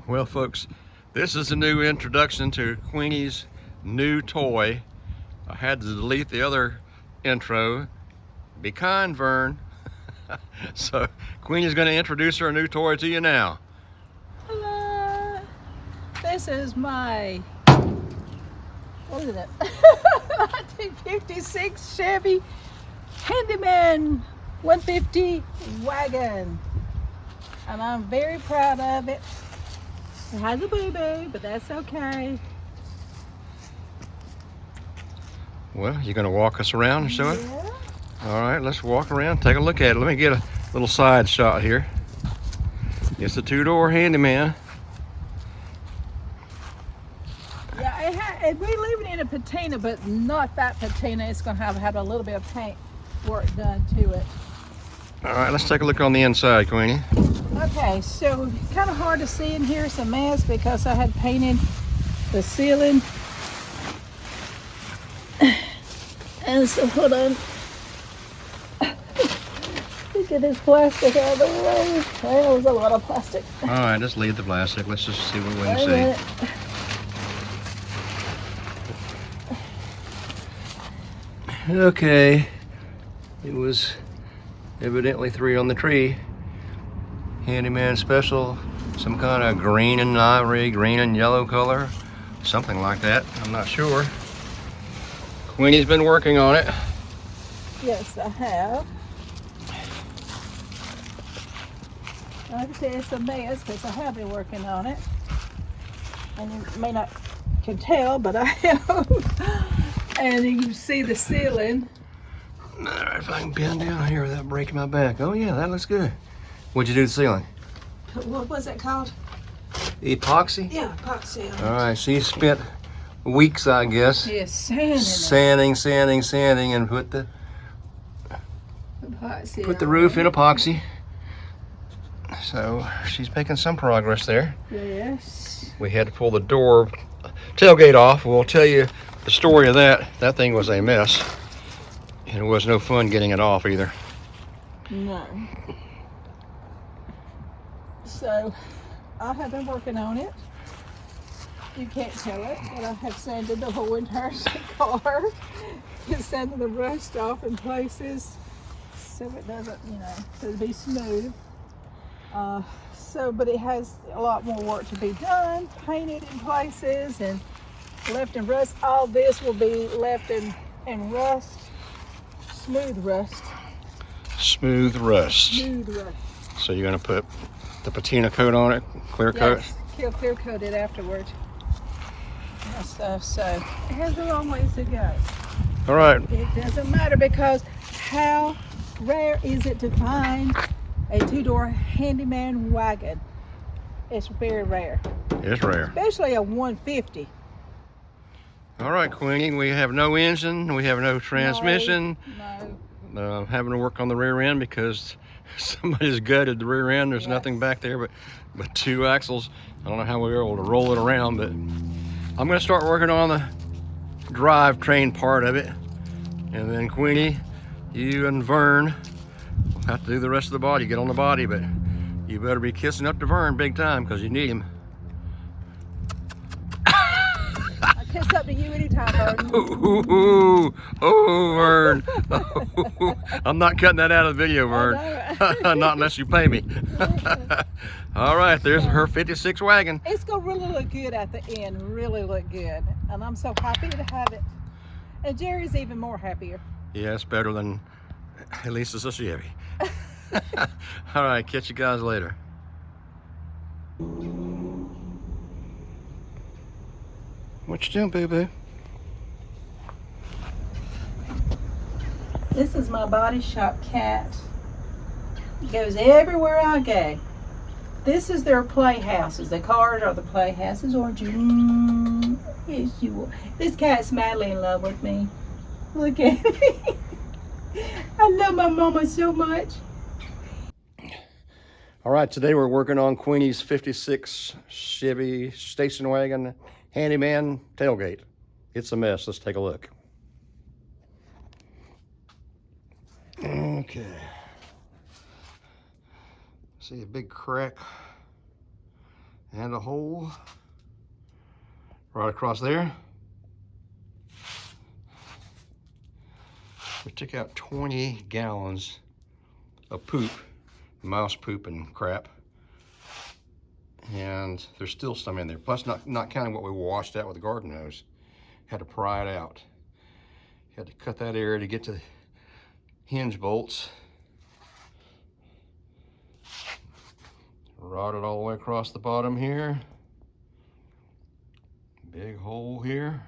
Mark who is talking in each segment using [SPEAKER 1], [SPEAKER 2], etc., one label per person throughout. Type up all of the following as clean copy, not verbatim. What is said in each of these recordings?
[SPEAKER 1] Well, folks, this is a new introduction to Queenie's new toy. I had to delete the other intro. Be kind, Vern. So, Queenie's going to introduce her new toy to you now.
[SPEAKER 2] Hello. This is my, what is it? 1956 Chevy Handyman 150 Wagon. And I'm very proud of it. It has a boo-boo, but that's okay.
[SPEAKER 1] Well, you going to walk us around and show it?
[SPEAKER 2] Yeah.
[SPEAKER 1] All right, let's walk around, take a look at it. Let me get a little side shot here. It's a two-door handyman.
[SPEAKER 2] Yeah, we're living in a patina, but not that patina. It's going to have a little bit of paint work done to it.
[SPEAKER 1] All right, let's take a look on the inside, Queenie.
[SPEAKER 2] Okay, so kind of hard to see in here. It's a mess because I had painted the ceiling. And so, hold on. Get this plastic out of the way. There was a lot of plastic.
[SPEAKER 1] All right, let's leave the plastic. Let's just see what we
[SPEAKER 2] Wait a
[SPEAKER 1] can
[SPEAKER 2] minute.
[SPEAKER 1] see. Okay, it was evidently 3 on the tree. Handyman special, some kind of green and ivory, green and yellow color, something like that. I'm not sure. Queenie's been working on it.
[SPEAKER 2] Yes, I have. Like I said, it's a mess because I have been working on it. And you may not can tell, but I have. And you can see the ceiling.
[SPEAKER 1] All right, if I can bend down here without breaking my back. Oh yeah, that looks good. What'd you do to the ceiling?
[SPEAKER 2] What was it called?
[SPEAKER 1] Epoxy?
[SPEAKER 2] Yeah, epoxy.
[SPEAKER 1] All right, she spent weeks, I guess,
[SPEAKER 2] Yes, sanding
[SPEAKER 1] sanding, and put the
[SPEAKER 2] epoxy.
[SPEAKER 1] roof in epoxy. So she's making some progress there.
[SPEAKER 2] Yes.
[SPEAKER 1] We had to pull the door tailgate off. We'll tell you the story of that. That thing was a mess, and it was no fun getting it off either.
[SPEAKER 2] No. So I have been working on it. You can't tell it, but I have sanded the whole entire car. Sanded the rust off in places so it doesn't, to be smooth. But it has a lot more work to be done, painted in places and left in rust. All this will be left in rust, smooth rust.
[SPEAKER 1] Smooth rust.
[SPEAKER 2] Smooth rust.
[SPEAKER 1] So you're gonna put the patina coat on it, clear coat?
[SPEAKER 2] Yes, clear coat it afterwards. And stuff, so it has a long ways to go.
[SPEAKER 1] All right.
[SPEAKER 2] It doesn't matter because how rare is it to find a two-door handyman wagon? It's very rare.
[SPEAKER 1] It's rare.
[SPEAKER 2] Especially a 150.
[SPEAKER 1] All right, Queenie, we have no engine, we have no transmission.
[SPEAKER 2] No.
[SPEAKER 1] Having to work on the rear end because somebody's gutted the rear end. There's
[SPEAKER 2] Yes.
[SPEAKER 1] nothing back there but 2 axles. I don't know how we were able to roll it around, but I'm gonna start working on the drivetrain part of it. And then Queenie, you and Vern will have to do the rest of the body, get on the body, but you better be kissing up to Vern big time because you need him.
[SPEAKER 2] I kiss up to you anytime, Vern.
[SPEAKER 1] Oh, Vern. I'm not cutting that out of the video, Vern. Not unless you pay me. All right, there's her 56 wagon.
[SPEAKER 2] It's gonna really look good at the end, really look good. And I'm so happy to have it. And Jerry's even more happier.
[SPEAKER 1] Yeah, it's better than, at least it's a Chevy. All right, catch you guys later. What you doing, boo-boo?
[SPEAKER 2] This is my body shop cat. It goes everywhere I go. This is their playhouses. The cars are the playhouses, aren't you? Yes, you are. This cat's madly in love with me. Look at me. I love my mama so much.
[SPEAKER 1] All right, today we're working on Queenie's 56 Chevy station wagon handyman tailgate. It's a mess. Let's take a look. Okay. See a big crack and a hole right across there. We took out 20 gallons of poop, mouse poop and crap. And there's still some in there. Plus not counting what we washed out with the garden hose. Had to pry it out. Had to cut that area to get to the hinge bolts. Rotted all the way across the bottom here. Big hole here.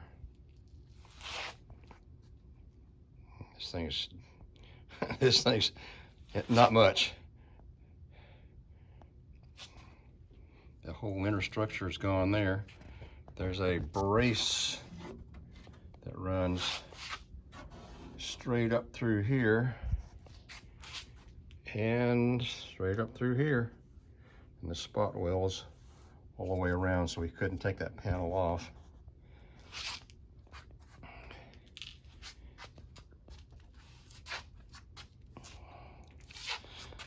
[SPEAKER 1] This thing's not much. The whole inner structure is gone there. There's a brace that runs straight up through here and straight up through here. And the spot wells all the way around, so we couldn't take that panel off.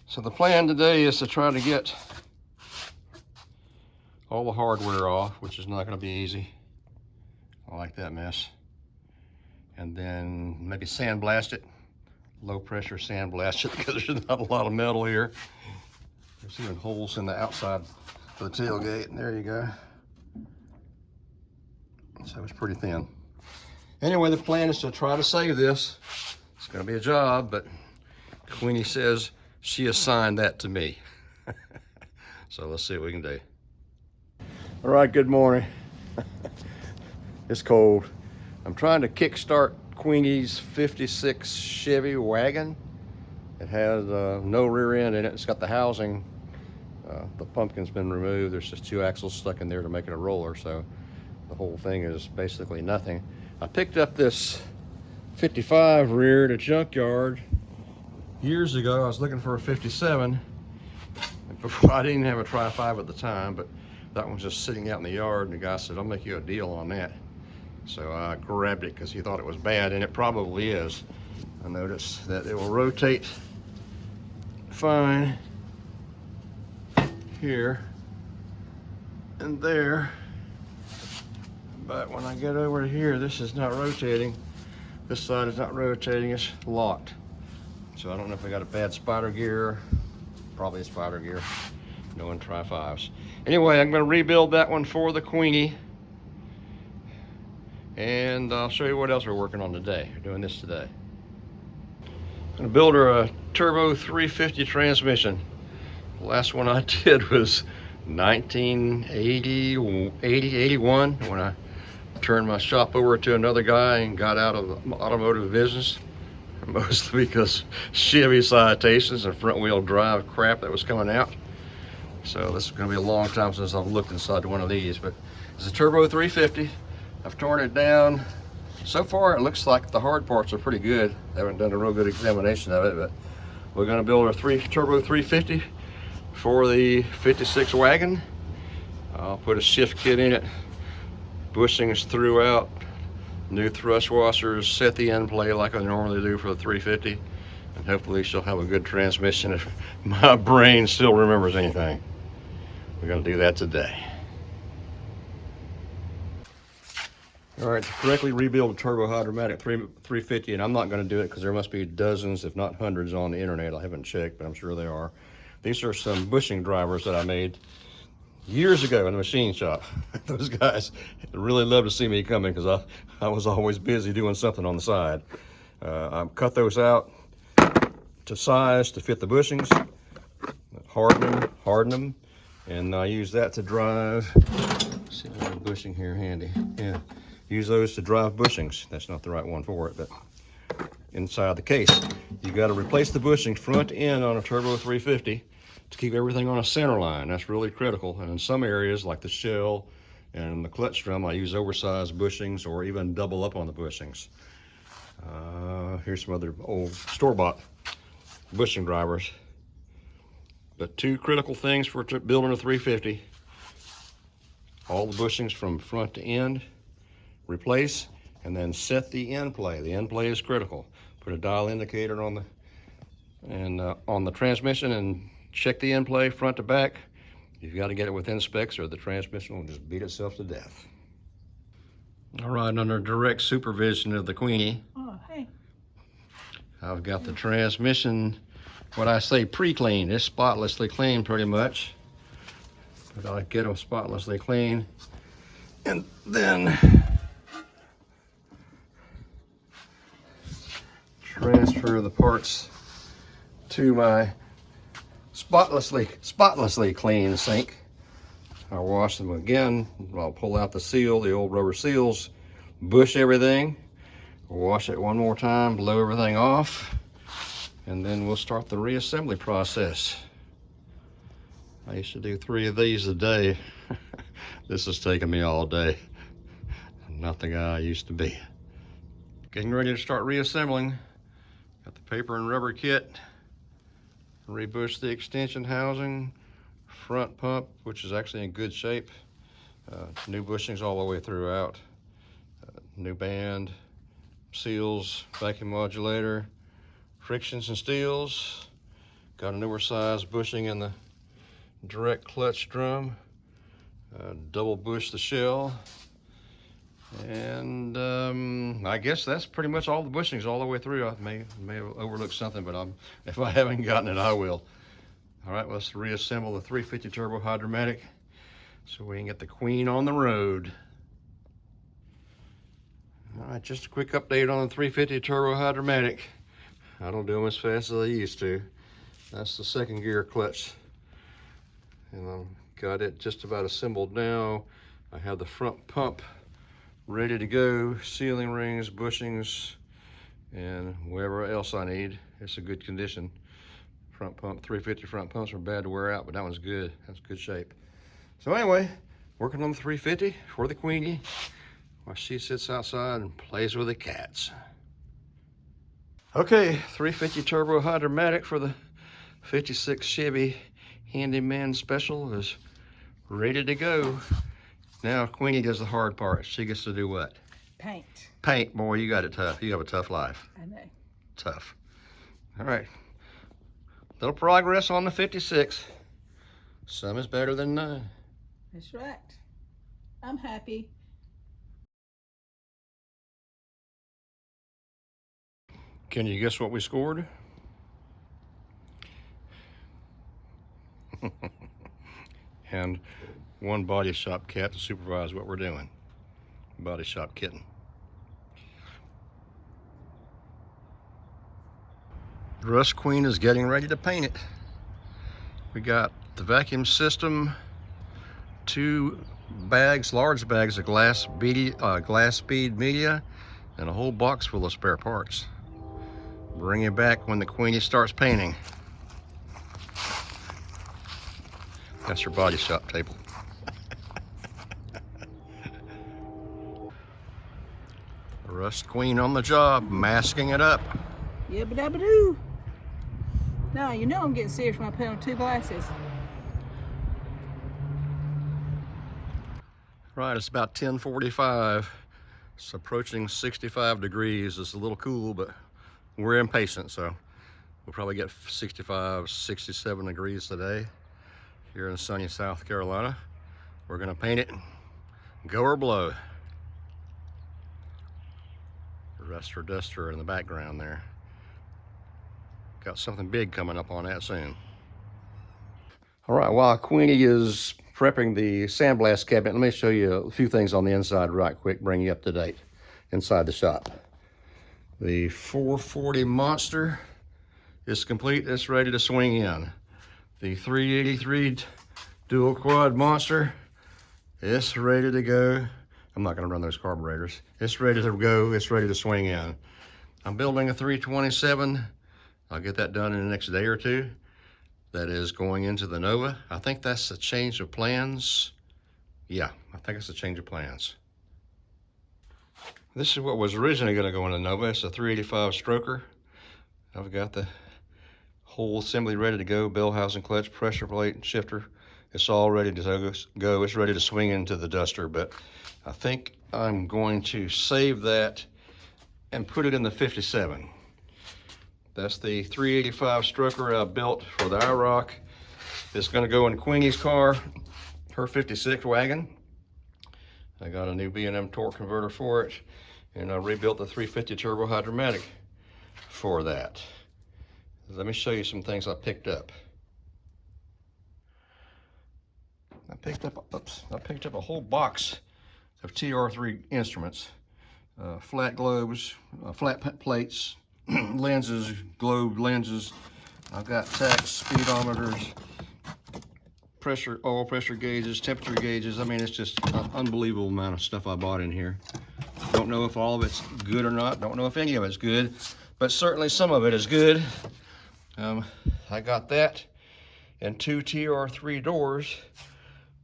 [SPEAKER 1] So the plan today is to try to get all the hardware off, which is not going to be easy. I like that mess. And then maybe sandblast it, low pressure sandblast it, because there's not a lot of metal here. There's even holes in the outside of the tailgate, and there you go. So it's pretty thin. Anyway, the plan is to try to save this. It's going to be a job, but Queenie says she assigned that to me. So let's see what we can do. All right, good morning. It's cold. I'm trying to kickstart Queenie's 56 Chevy Wagon. It has no rear end in it. It's got the housing. The pumpkin's been removed. There's just 2 axles stuck in there to make it a roller, so the whole thing is basically nothing. I picked up this 55 rear at a junkyard years ago. I was looking for a 57. Before, I didn't have a Tri-5 at the time, but that one was just sitting out in the yard, and the guy said, I'll make you a deal on that. So I grabbed it because he thought it was bad, and it probably is. I noticed that it will rotate fine here and there, but when I get over here, this is not rotating. This side is not rotating, it's locked. So I don't know if I got a bad spider gear, probably a spider gear, knowing Tri-5s. Anyway, I'm going to rebuild that one for the Queenie, and I'll show you what else we're working on today. We're doing this today. I'm going to build her a turbo 350 transmission. The last one I did was 1981, when I turned my shop over to another guy and got out of the automotive business, mostly because Chevy citations and front wheel drive crap that was coming out. So this is going to be a long time since I've looked inside one of these, but it's a turbo 350. I've torn it down. So far it looks like the hard parts are pretty good. I haven't done a real good examination of it, but we're going to build a turbo 350 for the 56 Wagon. I'll put a shift kit in it, bushings throughout, new thrust washers, set the end play like I normally do for the 350, and hopefully she'll have a good transmission if my brain still remembers anything. We're going to do that today. All right, to correctly rebuild a turbo hydromatic 350, and I'm not going to do it because there must be dozens, if not hundreds, on the internet. I haven't checked, but I'm sure there are. These are some bushing drivers that I made years ago in the machine shop. Those guys really love to see me coming because I was always busy doing something on the side. I cut those out to size to fit the bushings, harden them, and I use that to drive. Let's see if I have a bushing here handy. Yeah, use those to drive bushings. That's not the right one for it, but inside the case, you got to replace the bushing front end on a turbo 350 to keep everything on a center line. That's really critical. And in some areas, like the shell and the clutch drum, I use oversized bushings or even double up on the bushings. Here's some other old store-bought bushing drivers. But 2 critical things for building a 350. All the bushings from front to end, replace, and then set the end play. The end play is critical. Put a dial indicator on the transmission and check the end play front to back, You've got to get it within specs or the transmission will just beat itself to death. All right, under direct supervision of the Queenie,
[SPEAKER 2] Oh, hey.
[SPEAKER 1] I've got the transmission, what I say pre-clean. It's spotlessly clean pretty much. But I get them spotlessly clean. And then transfer the parts to my spotlessly clean sink. I'll wash them again. I'll pull out the seal, the old rubber seals, bush everything, wash it one more time, blow everything off, and then we'll start the reassembly process. I used to do 3 of these a day. This has taken me all day. I'm not the guy I used to be. Getting ready to start reassembling. Got the paper and rubber kit. Rebush the extension housing. Front pump, which is actually in good shape. New bushings all the way throughout. New band, seals, vacuum modulator, frictions and steels. Got a newer size bushing in the direct clutch drum. Double bush the shell. And I guess that's pretty much all the bushings all the way through. I may have overlooked something, but if I haven't gotten it, I will. All right, let's reassemble the 350 turbo hydromatic so we can get the Queen on the road. All right, just a quick update on the 350 turbo hydromatic. I don't do them as fast as I used to. That's the second gear clutch. And I've got it just about assembled now. I have the front pump ready to go, sealing rings, bushings, and whatever else I need. It's a good condition. Front pump, 350 front pumps are bad to wear out, but that one's good. That's good shape. So anyway, working on the 350 for the Queenie while she sits outside and plays with the cats. Okay, 350 turbo hydromatic for the 56 Chevy Handyman Special is ready to go. Now Queenie does the hard part. She gets to do what?
[SPEAKER 2] Paint.
[SPEAKER 1] Paint. Boy, you got it tough. You have a tough life.
[SPEAKER 2] I know.
[SPEAKER 1] Tough. All right. Little progress on the 56. Some is better than none.
[SPEAKER 2] That's right. I'm happy.
[SPEAKER 1] Can you guess what we scored? And one body shop cat to supervise what we're doing. Body shop kitten. The Rust Queen is getting ready to paint it. We got the vacuum system, 2 bags, large bags of glass bead media, and a whole box full of spare parts. Bring it back when the Queenie starts painting. That's her body shop table. The Rust Queen on the job, masking it up.
[SPEAKER 2] Yabba-dabba-doo. Now, you know I'm getting serious when I put on 2 glasses.
[SPEAKER 1] Right, it's about 10:45. It's approaching 65 degrees. It's a little cool, but we're impatient, so we'll probably get 65, 67 degrees today here in sunny South Carolina. We're gonna paint it, go or blow. The Ruster Duster in the background there. Got something big coming up on that soon. All right, while Queenie is prepping the sandblast cabinet, let me show you a few things on the inside right quick, bring you up to date inside the shop. The 440 Monster is complete. It's ready to swing in. The 383 dual quad Monster, it's ready to go. I'm not gonna run those carburetors. It's ready to go, it's ready to swing in. I'm building a 327. I'll get that done in the next day or 2. That is going into the Nova. I think that's a change of plans. Yeah, I think it's a change of plans. This is what was originally gonna go in the Nova. It's a 385 stroker. I've got the whole assembly ready to go, bell housing, clutch, pressure plate, shifter. It's all ready to go. It's ready to swing into the Duster, but I think I'm going to save that and put it in the 57. That's the 385 stroker I built for the IROC. It's gonna go in Queenie's car, her 56 wagon. I got a new B&M torque converter for it, and I rebuilt the 350 turbo hydromatic for that. Let me show you some things I picked up. I picked up a whole box of TR3 instruments, flat globes, flat plates, lenses, globe lenses. I've got tacks, speedometers, oil pressure gauges, temperature gauges. I mean, it's just an unbelievable amount of stuff I bought in here. Don't know if all of it's good or not. Don't know if any of it's good, but certainly some of it is good. I got that and 2 TR3 doors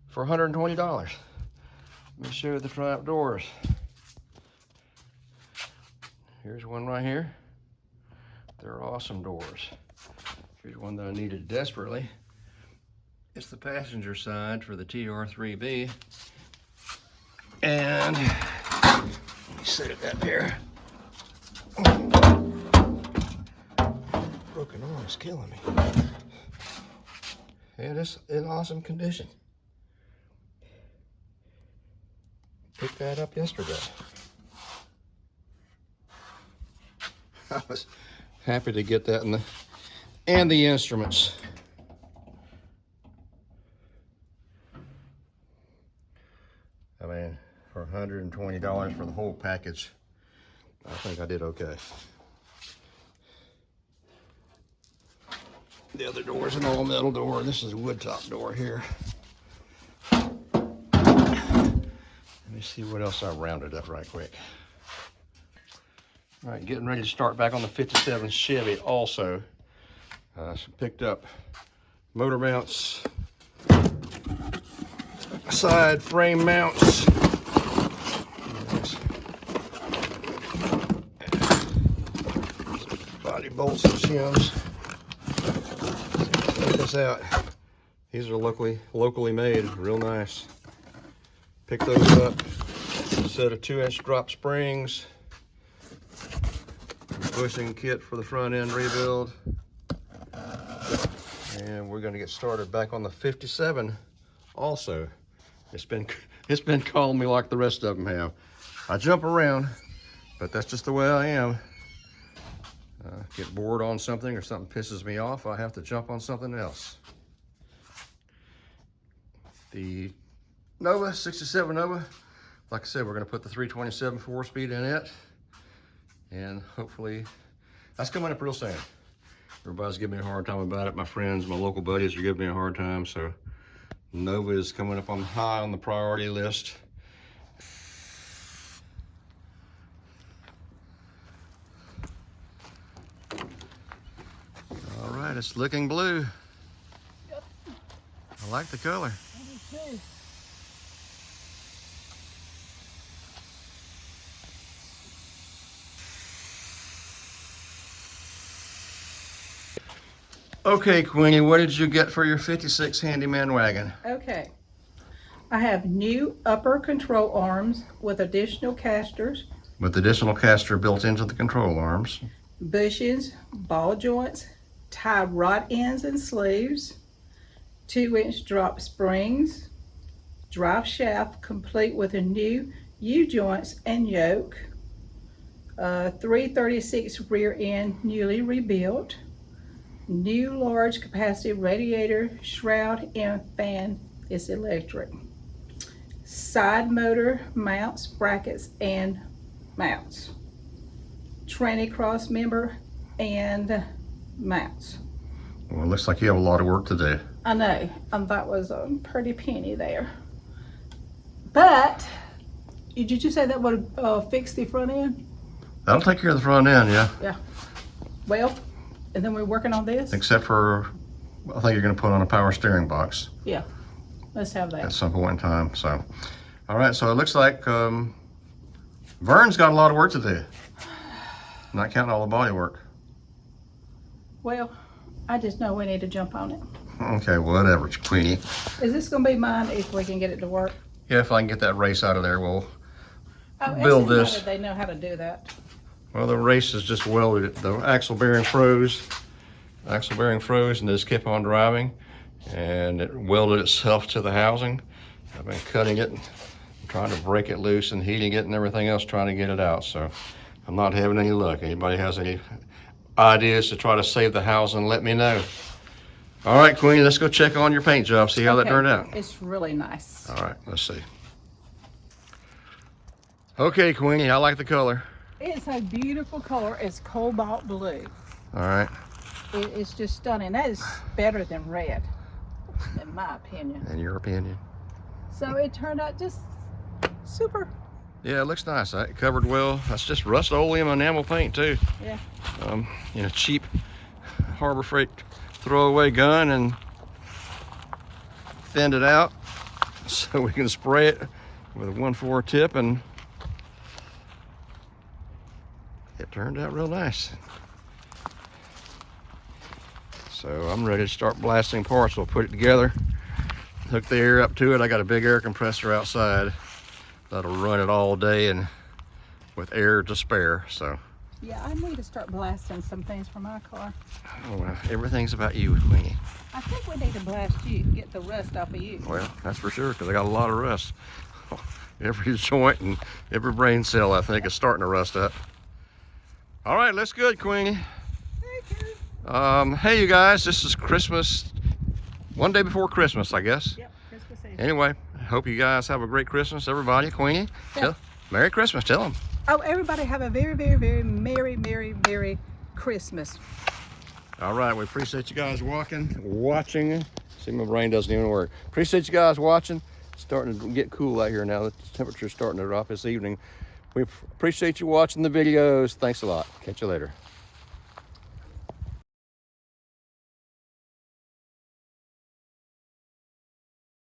[SPEAKER 1] for $120. Let me show you the front doors. Here's one right here. They're awesome doors. Here's one that I needed desperately. It's the passenger side for the TR3B. And let me set it up here. Broken arm is killing me. And it's in awesome condition. Picked that up yesterday. I was happy to get that and the instruments. I mean, for $120 for the whole package, I think I did okay. The other door is an all metal door. This is a wood top door here. Let me see what else I rounded up right quick. All right, getting ready to start back on the 57 Chevy also. Picked up motor mounts, side frame mounts, body bolts and shims. Check this out. These are locally made, real nice. Pick those up. A set of 2-inch drop springs. Bushing kit for the front end rebuild. And we're gonna get started back on the 57 also. It's been calling me like the rest of them have. I jump around, but that's just the way I am. Get bored on something or something pisses me off, I have to jump on something else. The Nova, 67 Nova, like I said, we're gonna put the 327 4-speed in it. And hopefully, that's coming up real soon. Everybody's giving me a hard time about it. My friends, my local buddies are giving me a hard time. So Nova is coming up high on the priority list. All right, it's looking blue. Yep. I like the color. I do too. Okay, Queenie, what did you get for your 56 handyman wagon?
[SPEAKER 2] Okay. I have new upper control arms with additional casters.
[SPEAKER 1] With additional caster built into the control arms.
[SPEAKER 2] Bushings, ball joints, tie rod ends and sleeves, 2-inch drop springs, drive shaft complete with a new U-joints and yoke, 336 rear end newly rebuilt, new large capacity radiator, shroud, and fan is electric. Side motor mounts, brackets, and mounts. Tranny cross member and mounts.
[SPEAKER 1] Well, it looks like you have a lot of work to do.
[SPEAKER 2] I know, that was a pretty penny there. But, did you say that would fix the front end?
[SPEAKER 1] That'll take care of the front end, yeah.
[SPEAKER 2] Yeah. Well, and then we're working on this?
[SPEAKER 1] Except for, I think you're gonna put on a power steering box.
[SPEAKER 2] Yeah, let's have that.
[SPEAKER 1] At some point in time, so. All right, so it looks like Vern's got a lot of work to do. Not counting all the body work.
[SPEAKER 2] Well, I just know we need to jump on it.
[SPEAKER 1] Okay, whatever, Queenie.
[SPEAKER 2] Is this gonna be mine if we can get it to work?
[SPEAKER 1] Yeah, if I can get that race out of there, we'll build this.
[SPEAKER 2] They know how to do that.
[SPEAKER 1] Well, the race is just welded. The axle bearing froze, and they just kept on driving. and it welded itself to the housing. I've been cutting it, trying to break it loose and heating it and everything else, trying to get it out. So I'm not having any luck. Anybody has any ideas to try to save the housing, let me know. All right, Queenie, let's go check on your paint job, see how that turned out.
[SPEAKER 2] It's really nice.
[SPEAKER 1] All right, let's see. Okay, Queenie, I like the color.
[SPEAKER 2] It's a beautiful color. It's cobalt blue.
[SPEAKER 1] All right.
[SPEAKER 2] It's just stunning. That is better than red, in my opinion.
[SPEAKER 1] In your opinion?
[SPEAKER 2] So it turned out just super.
[SPEAKER 1] Yeah, it looks nice. It covered well. That's just Rust-Oleum enamel paint too.
[SPEAKER 2] Yeah.
[SPEAKER 1] In a cheap Harbor Freight throwaway gun, and thinned it out so we can spray it with a 1/4 tip, and it turned out real nice. So I'm ready to start blasting parts. We'll put it together, hook the air up to it. I got a big air compressor outside that'll run it all day and with air to spare. So
[SPEAKER 2] Yeah, I need to start blasting some things for my car.
[SPEAKER 1] oh, well, everything's about you, Queenie.
[SPEAKER 2] I think we need to blast you, get the rust off of you.
[SPEAKER 1] Well, that's for sure, because I got a lot of rust. Every joint and every brain cell, I think, is starting to rust up. All right, let's good, Queenie.
[SPEAKER 2] Thank you.
[SPEAKER 1] Hey, you guys, this is Christmas, one day before Christmas, I guess.
[SPEAKER 2] Yep, Christmas Eve.
[SPEAKER 1] Anyway, hope you guys have a great Christmas, everybody. Queenie,
[SPEAKER 2] Yeah.
[SPEAKER 1] Merry Christmas, tell them.
[SPEAKER 2] Oh, everybody have a very, very, very merry Christmas.
[SPEAKER 1] All right, we appreciate you guys watching. See, my brain doesn't even work. Appreciate you guys watching. It's starting to get cool out here now. The temperature's starting to drop this evening. We appreciate you watching the videos. Thanks a lot. Catch you later.